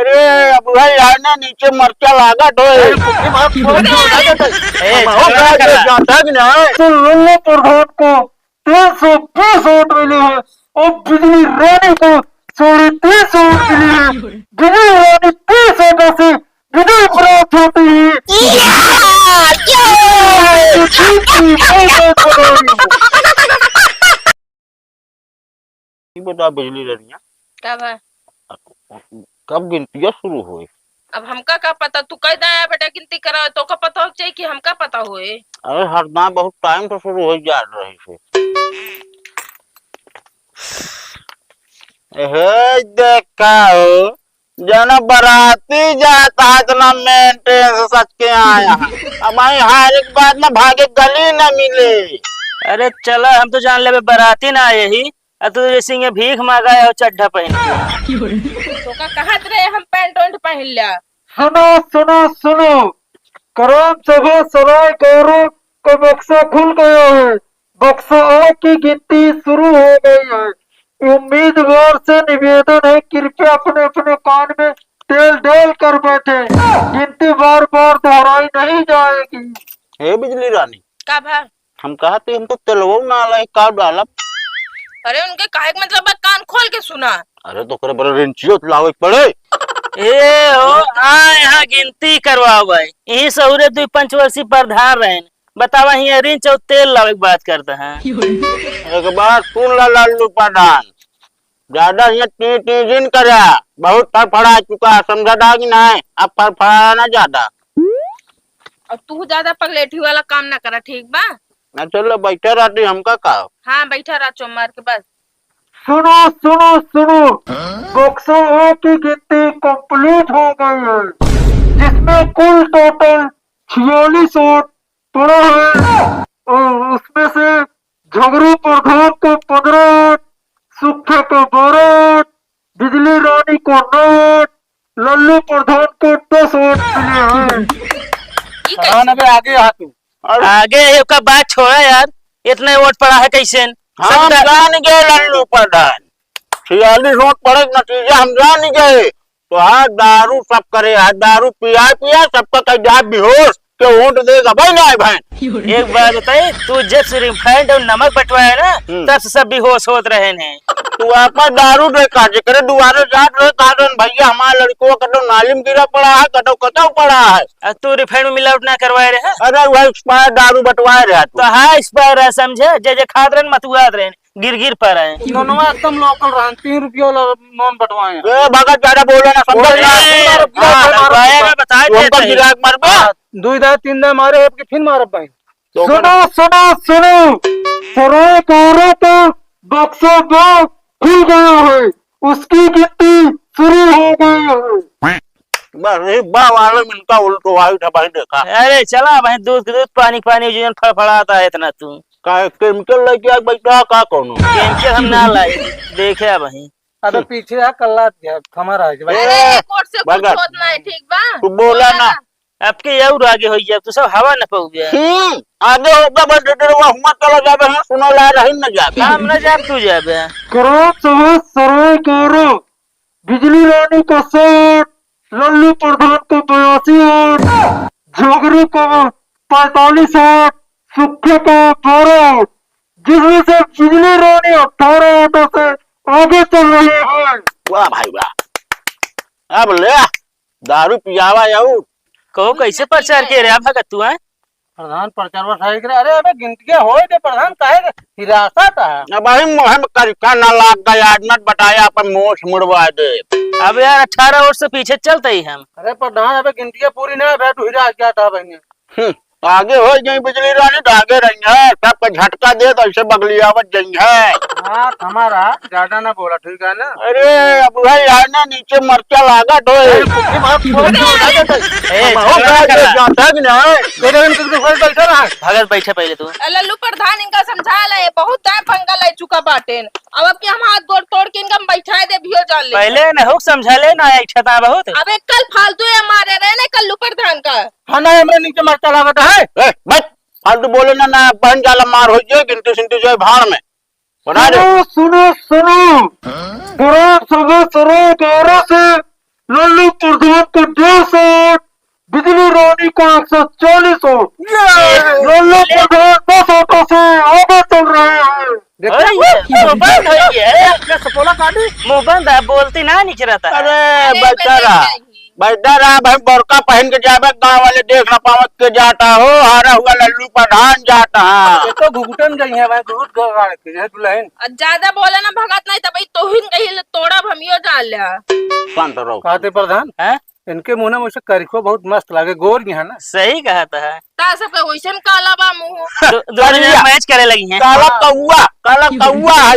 अरे अब भाई यार ना नीचे मरचा लागत हो तो लल्ला प्रधान को 320 वोट मिले हैं और बिजली रानी को 350 वोट मिले हैं। बिजली रानी 30 वोटों से विजय प्राप्त होती है। बता बिजली रनिया कब है? कब गिनतियां शुरू हुई? अब हमका का पता, तू कह दया बेटा गिनती करा तो का पता हो चाहिए कि हमका पता होए। अरे हरदा बहुत टाइम तो शुरू हो जा रही से। देखा हो जना बराती जाता है इतना मेंटेन सच के आया अब हर एक बात ना भागे गली न मिले। अरे चलो हम तो जान ले बराती ना आए ही, तू जैसे भीख मांगा है और चड्ढा पहन के। तो का कहत रहे हम पैंट वैंट पहन लिया। सुनो सुनो सुनो, करम सभा सराय गौरव का बक्सा खुल गया है। बक्सा आ की गिनती शुरू हो गई है। उम्मीदवार से निवेदन है कृपया अपने अपने कान में तेल डाल कर बैठे। गिनती बार बार दोहराई नहीं जाएगी। हे बिजली रानी कब है? हम कहा थे हमको तेलवो ना का डाला। अरे उनके काहे का मतलब है, कान खोल के सुना। अरे तो करे बड़े रिंचियो लावे पड़े। ए हो यहाँ गिनती करवाओ भाई, यही सहूरे 2 पंचवर्षीय प्रधान रहे, बतावा यहाँ रिंच और तेल लावे की बात करते हैं। एक बार सुन ला लालू प्रधान, ज्यादा ये टी जिन करा बहुत फड़फड़ा चुका, समझा था कि नहीं? अब फड़फड़ाना ज्यादा। और तू ज्यादा पगलेठी वाला काम ना करा, ठीक बा? ना चलो बैठे रहती हमका का। हाँ बैठा रहा चोमार के बस। सुनो सुनो सुनो, बक्सा आ की गिनती कंप्लीट हो गई है, जिसमें कुल टोटल 46 वोट पड़ा है। और उसमें से झगड़ू प्रधान को 15 वोट, सुखे को 12 वोट, बिजली रानी को 9 वोट, लल्लू प्रधान को 10 वोट मिले हैं। आगे आ तू। आगे का बात छोड़ा यार, इतने वोट पड़ा है कैसे? हम जान गए लल्लू प्रधान 46 वोट पड़े, नतीजा हम जान गए। तो हाँ दारू सब करे, दारू पिया पिया सबका कहीं जा बेहोश के वोट देगा भाई ना भाई। एक बात बताइए, तू जब से रिफाइंड और नमक बटवाया ना तब से सब बेहोश होत रहे हैं। तू आपा दारू दे काजे करे दुआरे जात रहे कारण भैया हमारे लड़कों का तो नालिम गिरा पड़ा है, कटो पड़ा है। और तू रिफाइंड में मिलावट ना करवाए रहे? अरे वह एक्सपायर दारू बटवाए रहे तो हाँ एक्सपायर है, समझे? जे खाद रहे मतुआत रहे, गिर पर है। नोनवा एकदम लोकल रहा, 3 रुपया नॉन बटवाए। भगत ज्यादा बोले ना समझ दो दा 3 दा मारे फिर मारब भाई। सुनो सुनो सुनो, सराय कारो तो बक्सा दो खुल गया है, उसकी गिनती शुरू हो गई है। बस बा वाले मिलता उल्टो वायु था भाई देखा। अरे चला भाई, दूध पानी जीवन फड़फड़ाता है इतना तू का केमिकल लेके बैठा का कोनो केमिकल हम ना लाए देखे भाई। अबे पीछे आ कल्ला हमारा है भाई। अरे कोर्ट से कुछ होना है, ठीक बा? तू बोला ना आपके और आगे हो गया, तू सब हवा न पाऊ गया। आगे होगा बस डेढ़वा हुआ चला जाबे है, सुनो ला रही न जाबे हम न जाब तू जाबे। करो सभा सराय करो, बिजली रानी को 60, लल्लू प्रधान को 82 वोट, झोगरी को 45 वोट, सुखे को 12 वोट, जिसमें से बिजली रानी 18 वोटों से आगे चल रही है। वाह भाई वाह। अब ले दारू पियावा जाऊ कहो कैसे प्रचार के रे भगत तू है? प्रधान प्रचार सही करे। अरे अबे गिनतियां होए के प्रधान काहे हिरासत है। अब भाई मोह में करका ना लाग गया आदमत बताया अपन मोछ मुड़वा दे। अब यार 18 वोट से पीछे चलते ही हम। अरे प्रधान अबे गिनतियां पूरी ना बैठ हिरा क्या था भाई। आगे हो गई बिजली रानी तो आगे रही है, सबका झटका दे तो ऐसे बगलियावत गई है। हाँ हमारा ज्यादा ना बोला, ठीक है ना? अरे अब भाई यार ना नीचे मरचा लागत हो भगत बैठे पहले तू। लल्लू प्रधान इनका समझा ले, बहुत टाइम पंगा ले चुका बाटेन। अब कि हम हाथ गोड़ तोड़ के इनका बैठा दे भियो जान ले। पहले न हो समझा ले ना एक छता बहुत। अबे कल फालतू है मारे रहे ना कल्लू प्रधान का। हाँ ना हमरे नीचे मरचा लागत है। बस फालतू बोले ना बहन जाला मार हो जाए गिनती सिंती जो भाड़ में बना दे। सुनो सुनो, बुरा सभा सराय कारो से लल्लू प्रधान को 150 वोट, बिजली रानी को 140 वोट। लल्लू प्रधान 10 वोटों से आगे चल रहे हैं। मुंह बंद हो गया सपोला काटी मुंह बंद है बोलती ना निचरता अरे बेचारा भाई बोरका पहन के जावे गाँव वाले देख ना पावत के जाता हो हारा हुआ लल्लू प्रधान जाता है तो घुघुटन गई है भाई घुघुट गाड़ के है दुल्हन। ज्यादा बोला ना भगत नहीं तो भाई तोहिन कही तोड़ा भमियो डाल लिया। शांत रहो। कहते प्रधान हैं? इनके मुंह में करिखो बहुत मस्त लागे, गोर है ना। सही कहा था ता सब वैसन काला बा मुंह। दोनों जने मैच करे लगी हैं काला कौआ है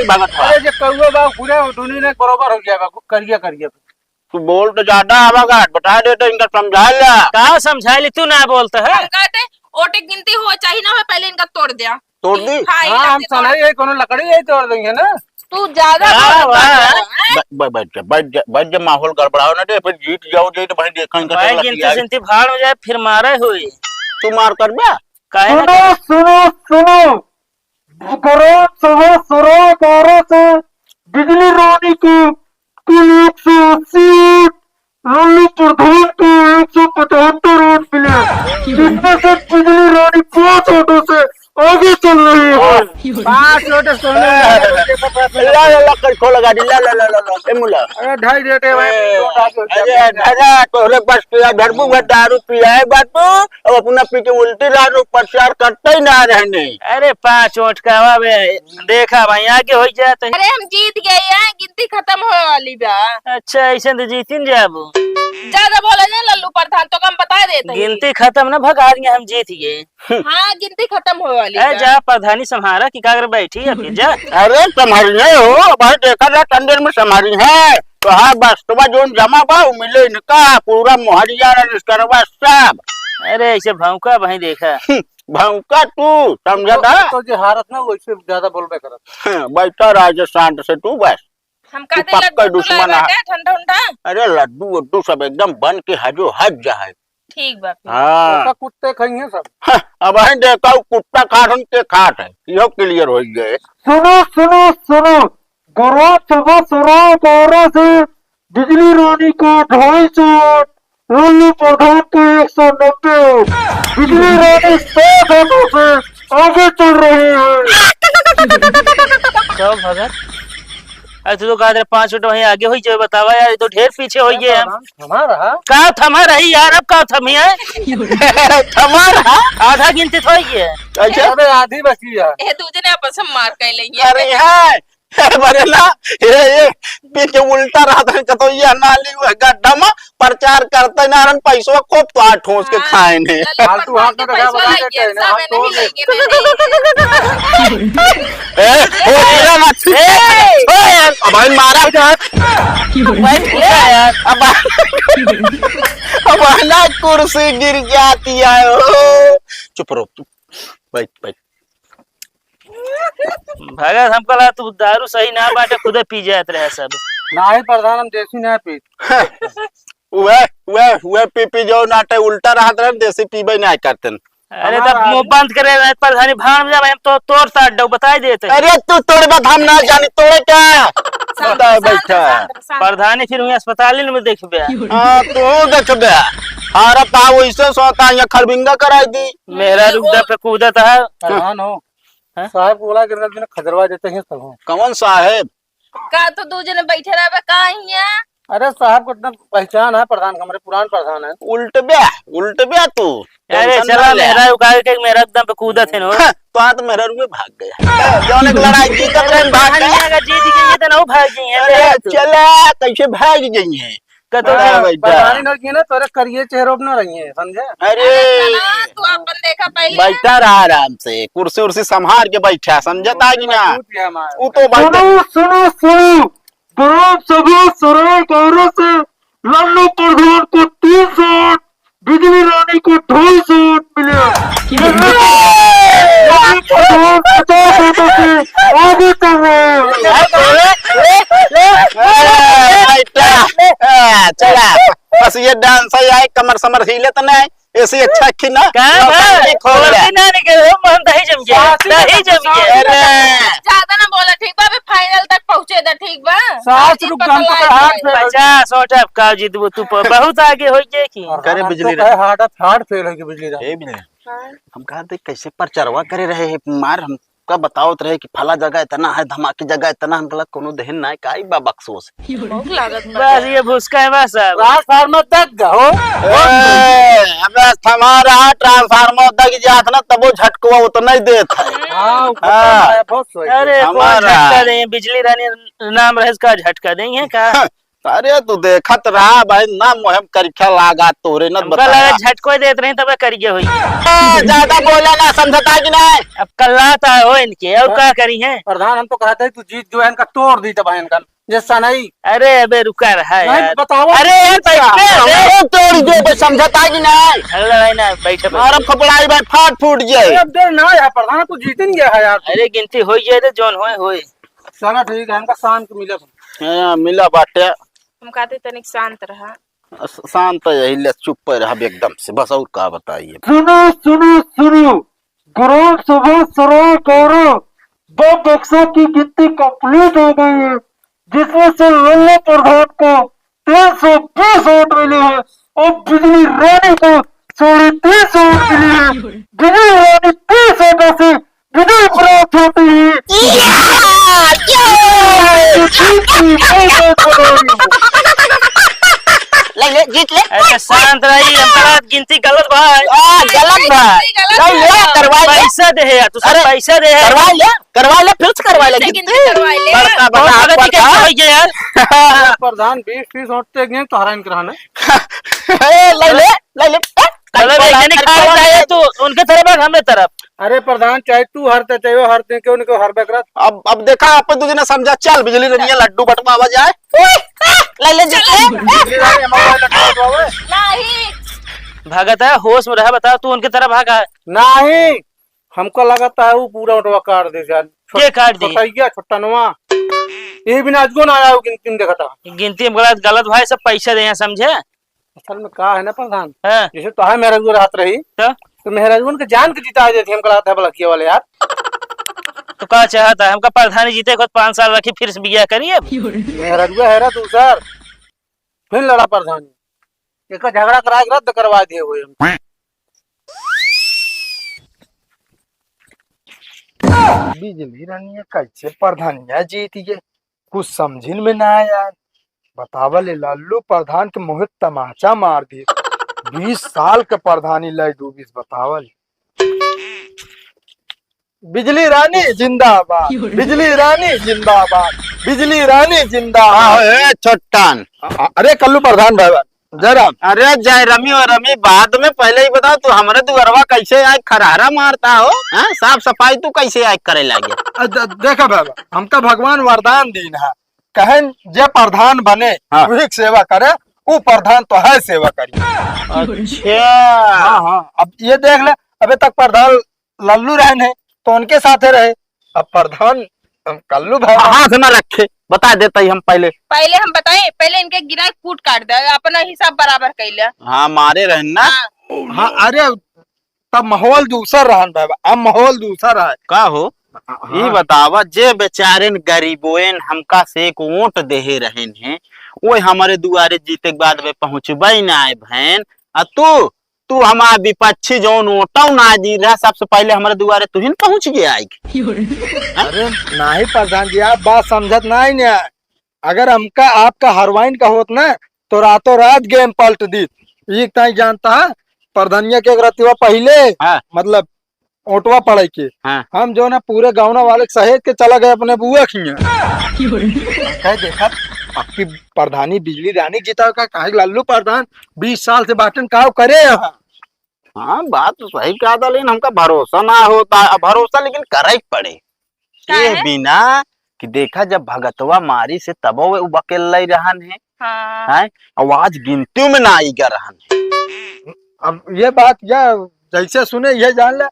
भगत भाई। अरे जो कौआ बा पूरे दुनिया ने बराबर हो गया करिया करिया। तू बोल तो ज्यादा आवागा बता दे तो इनका समझा लिया। कहा समझा ली तू ना बोलता है हम कहते ओटे गिनती हो चाहिए ना हो पहले इनका तोड़ दिया। तोड़ दी हाँ, ये हाँ हम लगते सुना ये कोनो लकड़ी यही तोड़ देंगे ना। तू ज्यादा बैठ जा माहौल गड़बड़ाओ ना दे फिर जीत जाओ तो भाई देखा इनका भाई गिनती सिंती भाड़ हो जाए फिर मारे हुई तू मार कर बे काहे ना सुनो सुनो गरीब सभा सरोकारों से बिजली रानी को कुल 180 वोट, लल्लू प्रधान को 175 वोट मिले, जिसमें से बिजली रानी 5 वोटों से आगे चल रही है। 5 वोट कर खो लगा दी ला ला ला ला ए मुला अरे ढाई देते अरे दादा तोरे पास किया धरबू में दारू पिया है बात अब अपना पी के उल्टी दारू प्रचार करते ही ना रहने। अरे 5 वोट का हवा देखा भाई आगे हो जाते अरे हम जीत गए हैं गिनती खत्म हो वाली बा। अच्छा ऐसे तो जीतिन जाबू ज्यादा बोला ना लल्लू प्रधान तो कम बता देते हैं। गिनती खत्म ना भगा दिए हम जीत गए हाँ गिनती खत्म हो वाली अरे बा। जा प्रधानी संहारा की कागर बैठी है फिर जा अरे संभालने हो भाई देखा जा टंडन में संभाली है तो हाँ बस तो जोन जमा बा मिले इनका पूरा मुहरिया रजिस्टरवा सब। अरे ऐसे भौंका भाई देखा भौंका तू समझा था तो जो हारत ना वैसे ज्यादा बोलबे करत। बैठा राज शांत से तू बस। हम कहते पक्का लड्डू दुश्मन दुश्मन है। ठंडा ठंडा। अरे लड्डू वड्डू सब एकदम बन के हजो हज जाए। ठीक बा फिर। हाँ ऐसा कुत्ते खाएंगे सब। अब है देखा कुत्ता काट के खाट है यो क्लियर हो गए। सुनो सुनो सुनो गरीब सभा सरोकारों से बिजली रानी को 250 वोट, लल्लू प्रधान को 190 वोट, बिजली रानी 100 वोटों से आगे चल रही है। कब भगत अरे तू तो कहा 5 वोट वहीं आगे हुई जो बतावा यार ये तो ढेर पीछे हो गए हम हमारा का थमा रही यार अब का थमी है हमारा आधा गिनती तो ही है अच्छा अबे आधी बची है। ए दूजे ने आपस में मार कर लेंगे। अरे है बरेला ये पीछे उल्टा रहा था तो ये नाली गड्ढा में प्रचार करते ना रन पैसों को तो ठोस के खाए ने फालतू हाथ में रखा बता देते हैं ना, हाथ तोड़ दे। अब भाई मारा भाई पूछा यार अब ना कुर्सी गिर जाती है ओ चुप रहो चुप बैठ बैठ भगत हमको लगा तू दारू सही ना बाटे खुद पी जात रहे सब ना ही प्रधान हम देसी ना पी। वे पी जो नाटे उल्टा रहा था देसी पीबे नहीं करते। अरे तब मुंह बंद करे प्रधानी भाड़ में जाए हम तो तोड़ ताड़ दो बता ही देते अरे तू तोड़ बात हम ना जानी तोड़े क्या बता बैठा प्रधानी फिर वहीं अस्पताल में देखबे हाँ तू देख बे हारा ता वैसे सोता या खरबिंगा कराई दी मेरा रुकदा पे कूदत है प्रधान हो साहब बोला कि दिन खजरवा देते हैं सब। कौन साहेब का तो दूजे ने बैठे रहे का यहाँ। अरे साहब को इतना पहचान है प्रधान का, हमारे पुरान प्रधान है। उल्ट बे तू अरे चला मेरा उकाल के मेरा एकदम पे कूदत है नो तो आज मेरा रुपये भाग गया जौन एक लड़ाई जीत रहे भाग गया अगर जीत गई तो ना भाग गई है चला कैसे भाग गई है प्रधानी न की ना तोरे करिए चेहरों न रही है समझे। अरे तू अपन देखा पहले। बैठा रहा आराम से कुर्सी उर्सी संभाल के बैठा समझता कि ना वो तो सुनो सुनो सुनो गरीब सभा सरोकारों से लल्लू प्रधान को 300 वोट, बिजली रानी को 250 वोट मिले, लल्लू प्रधान 50 वोटों से आगे चल रहे हैं। चला बस ये डांस है कमर समर हिले तो नहीं ऐसे अच्छा की ना कहाँ भाई खोल ले। खोलती ना निकले मन दही जम गया दही जम गया अरे ज्यादा ना बोला ठीक बा, अबे फाइनल तक पहुंचे दा ठीक बा। सास रुक पता गन तो लाग हार्ट जाए। फेल 50 टपका जीतबू तू बहुत आगे हो जाए की करे बिजली तो हार्ट फेल हो गई बिजली ए बिजली हम कहा थे कैसे परचरवा करे रहे हैं मार हमका बतावत रहे कि फला जगह इतना है धमाकी जगह इतना हम बोला कोनो दहन ना काई बा बक्सोस भूख लागत बा। बस ये भूसका है बस अब ट्रांसफार्मर तक गहो अबे हमारा ट्रांसफार्मर तक जात ना तबो झटकवा उतना ही देत है हां हाँ। बहुत सही अरे कौन हमारा। झटका देंगे बिजली रानी नाम रहे का झटका देंगे का अरे तू देखत रहा भाई ना मुहम करखा लागा तोरे न हमका बता लगा झटको ही देते रहे तब करिए हुई ज्यादा बोला ना समझता कि नहीं अब कल्लाता हो इनके अब क्या करी है प्रधान हम तो कहते हैं तू जीत जो है इनका तोड़ दी तब इनका जैसा नहीं अरे अबे रुका रहा है नहीं यार बताओ अरे यार बैठे अरे तोड़ दे बे समझता कि नहीं अरे भाई ना बैठे मारम खपड़ाई भाई फाट फूट जाए अब देर ना है प्रधान तू जीत नहीं गया है यार अरे गिनती हो जाए तो जोन होए चलो ठीक है इनका शांत मिले मिला बाटे हम कहते तनिक शांत रहा। शांत यही ले चुप रहा एकदम से बस और का बताइए सुनो सुनो सुनो ग्राम सभा सराय गौरव दो बक्सों की गिनती कंप्लीट हो गई है जिसमें से लल्ला प्रधान को 320 वोट मिले हैं और बिजली रानी को 350 वोट मिले हैं। बिजली रानी 30 वोटों से विजय प्राप्त होती है। ले ले जीत ले ऐसे शांत रही हमारा गिनती गलत भाई गलत भाई ले ले करवा ले पैसा दे यार तू सब अरे, पैसा दे यार करवा ले फिर से करवा ले फिर से गिनती। गिनती करवा ले। बड़का बहुत बड़ा गलती कैसे हो गया यार प्रधान 20-30 वोट तक गए तो हरान कराना ले ले ले ले गलत है यानी खा चाहिए तू उनके तरफ और हमें तरफ अरे प्रधान चाहे तू हरते चाहे वो हरते क्यों नहीं हर बेकरा अब देखा आप तुझे ने समझा चल बिजली रनिया लड्डू बटवा जाए ले ले जीत ले नहीं भागत है होश में रहा बता तू उनके तरफ भागा है नहीं हमको लगता है वो पूरा उठवा काट दे यार के काट दी छोटा छोटा नवा ये बिना आज को ना आया किन देखा था गिनती में गलत गलत भाई सब पैसा दे समझे असल में कहा है ना प्रधान हाँ जैसे तो है मेहराजगुन हाथ रही तो मेहराजगुन के जान के जिता देती हमको लगता है बलकिया वाले यार तो क्या चाहता है हमका प्रधानी जीते खुद 5 साल रखी फिर से बिया करिए मेहराजगुन है तू सर फिर लड़ा प्रधान एक झगड़ा करा के रद्द करवा दिए हुए हम बिजली रानी कैसे प्रधानिया जीती है कुछ समझिन में ना आया बतावले लल्लू प्रधान के मुँह तमाचा मार दिए 20 साल के प्रधानी लय डूबिस बतावल बिजली रानी जिंदाबाद बिजली रानी जिंदाबाद बिजली रानी जिंदाबाद छोटान अरे कल्लू प्रधान भाई जरा अरे जय रमी और रमी बाद में पहले ही बताओ तू हमारे दुअरवा कैसे आए खरारा मारता हो हाँ? साफ सफाई तू कैसे आए करे लगे देखा बाबा हमका भगवान वरदान दीन है कहन जे प्रधान बने हाँ। वही के सेवा करे वो प्रधान तो है सेवा करी अच्छा हाँ हाँ अब ये देख ले अभी तक प्रधान लल्लू रहन है तो उनके साथ रहे अब प्रधान कल्लू भाई हाथ में रखे बता देता ही हम पहले पहले हम बताएं, पहले इनके गिरा कूट काट दे अपना हिसाब बराबर कैले। हाँ मारे रहना हाँ अरे तब माहौल दूसरा रहन बाबा अब माहौल दूसरा है का हो ये बतावा जे बेचारे गरीबोन हमका से एक वोट देहे रहन है वो हमारे दुआरे जीते के बाद वे पहुंचबे ना आए बहन आ तू हमारा विपक्षी जौन वोटाऊ ना दी रहा सबसे पहले हमारे दुआरे तू ही पहुंच गया आई अरे नहीं प्रधान जी आप बात समझत नहीं ना अगर हमका आपका हरवाइन का होत ना तो रातों रात गेम पलट दी ये नहीं जानता है प्रधानिया के रतिवा पहले हाँ। मतलब ओटवा पड़े के हाँ। हम जो ना पूरे गाँव वाले सहेज के चला गए अपने बुआ खिया देखा आपकी प्रधानी बिजली रानी जीता का कहे लल्लू प्रधान 20 साल से बाटन काव करे यहाँ हाँ बात तो सही कहा था लेकिन हमका भरोसा ना होता भरोसा लेकिन करे ही पड़े ये है? बिना कि देखा जब भगतवा मारी से तब वो बकेल लई रहन है हाँ। हैं आवाज गिनती में ना आई गा रहन है अब ये बात या जैसे सुने ये जान ले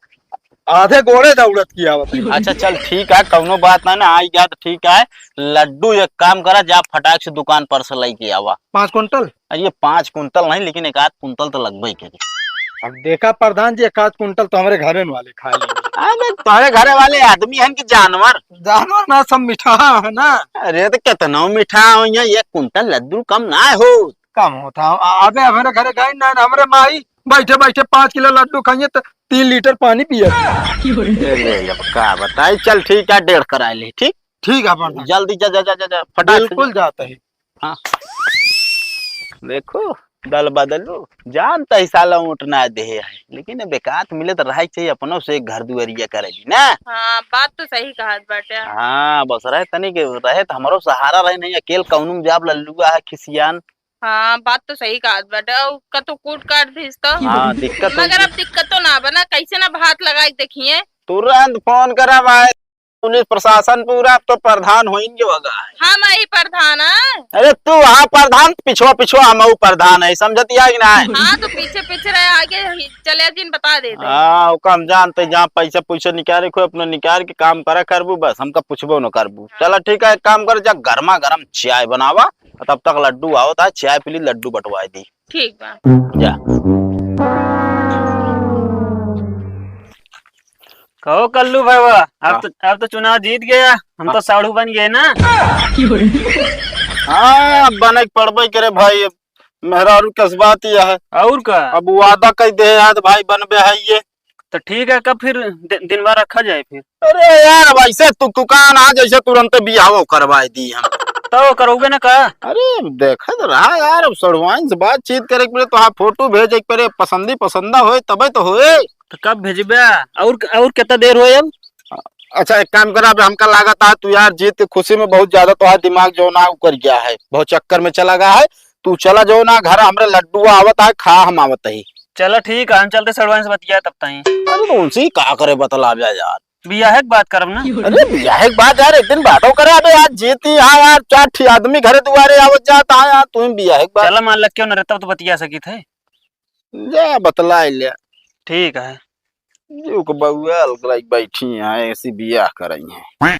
आधे गोड़े दौड़त किया बताइए अच्छा चल ठीक है कौनो बात ना ना आई गया तो ठीक है लड्डू एक काम करा जा फटाक से दुकान पर से लेके आवा 5 कुंटल ये 5 कुंतल नहीं लेकिन 1 आध कुंतल तो लगभग करी अब देखा प्रधान जी, 1 क्विंटल तो हमारे घरे वाले खा लेंगे। अबे तुम्हारे घरे वाले आदमी हैं कि जानवर? जानवर ना, सब मीठा है ना। अरे तो कितना मीठा हो, यहाँ 1 कुंटल लड्डू कम ना हो। कम होता। अबे हमारे घरे गए ना, हमारे माई बैठे बैठे 5 किलो लड्डू खाइए तो 3 लीटर पानी पिए। अरे अब का बताई, चल ठीक है, 1.5 करा ले। ठीक ठीक है प्रधान, जल्दी जा जा जा जा, जा फटाक से बिल्कुल जाता है। हाँ देखो, दल बदलो जानता ही साला उठना दे है, लेकिन बेकात मिले तो रह चाहिए अपनों से घर दुआरिया करेगी ना। हाँ बात तो सही कहा बाटे। हाँ बस रहे तनी के रहे तो हमारो सहारा रहे, नहीं अकेल कौनुम जाब लल्लुआ है खिसियान। हाँ बात तो सही कहा बाटे। का तो कूट काट दीस तो हाँ दिक्कत मगर अब दिक्कत तो ना बना, कैसे ना भात लगाई देखिए। तुरंत फोन करा भाई, पुलिस प्रशासन पूरा, अब तो प्रधान होइंगे होगा। हम ही प्रधान है। अरे तू हाँ प्रधान, पिछुआ पिछुआ हम प्रधान है, समझती है कि ना? हाँ तो पीछे पीछे रहे, आगे चले जिन बता देते। हाँ वो हम जानते, जहाँ पैसा पूछे निकाल को अपना निकाल के काम करा करबू, बस हमका पूछबो न करबू। चलो ठीक है, एक काम कर, जा गर्मा गर्म चाय बनावा, तब तक लड्डू आओ था, चाय पी ली, लड्डू बटवा दी। ठीक बा। जा कहो कल्लू भाई, अब तो चुनाव जीत गया, हम तो साड़ू बन गए ना। हाँ बने पड़बे करे भाई, मेहरारू कस बात यह है। और का अब वादा कह दे यार भाई, बनबे है ये। तो ठीक है, कब फिर दिन भर रखा जाए फिर। अरे यार वैसे तू दुकान आ जैसे तुरंत बियाह करवाई दी हम। तो करोगे ना का? अरे देखा तो रहा यार, अब सड़वाइन से बातचीत करे के पड़े, तो हाँ फोटो भेजे के पड़े, पसंदी पसंदा होए तबे तो होए। तो कब भेजबे? और कितना देर हो अब? अच्छा एक काम करा, अब हमका लागत है तू यार जीत की खुशी में बहुत ज्यादा तो दिमाग जो ना कर गया है, बहुत चक्कर में चला गया है। तू चला जो ना घर, हमरे लड्डू आवत है, खा हम आवत है। चलो ठीक है, हम चलते सड़वाइन से बतिया तब तक। अरे तो उनसे का करे बतला यार। बियाह के बात करब ना। अरे बियाह के बाद यार एक दिन बातों करे, अबे यार जीती हाँ यार, 4 आदमी घरे दुआरे आवत जाता है यार, तू बियाह के बाद चलो मान लग क्यों न रहता तो बतिया सकी थे। जा बतला लिया। ठीक है। जो को बउआ बैठी है ऐसी बियाह कर रही है।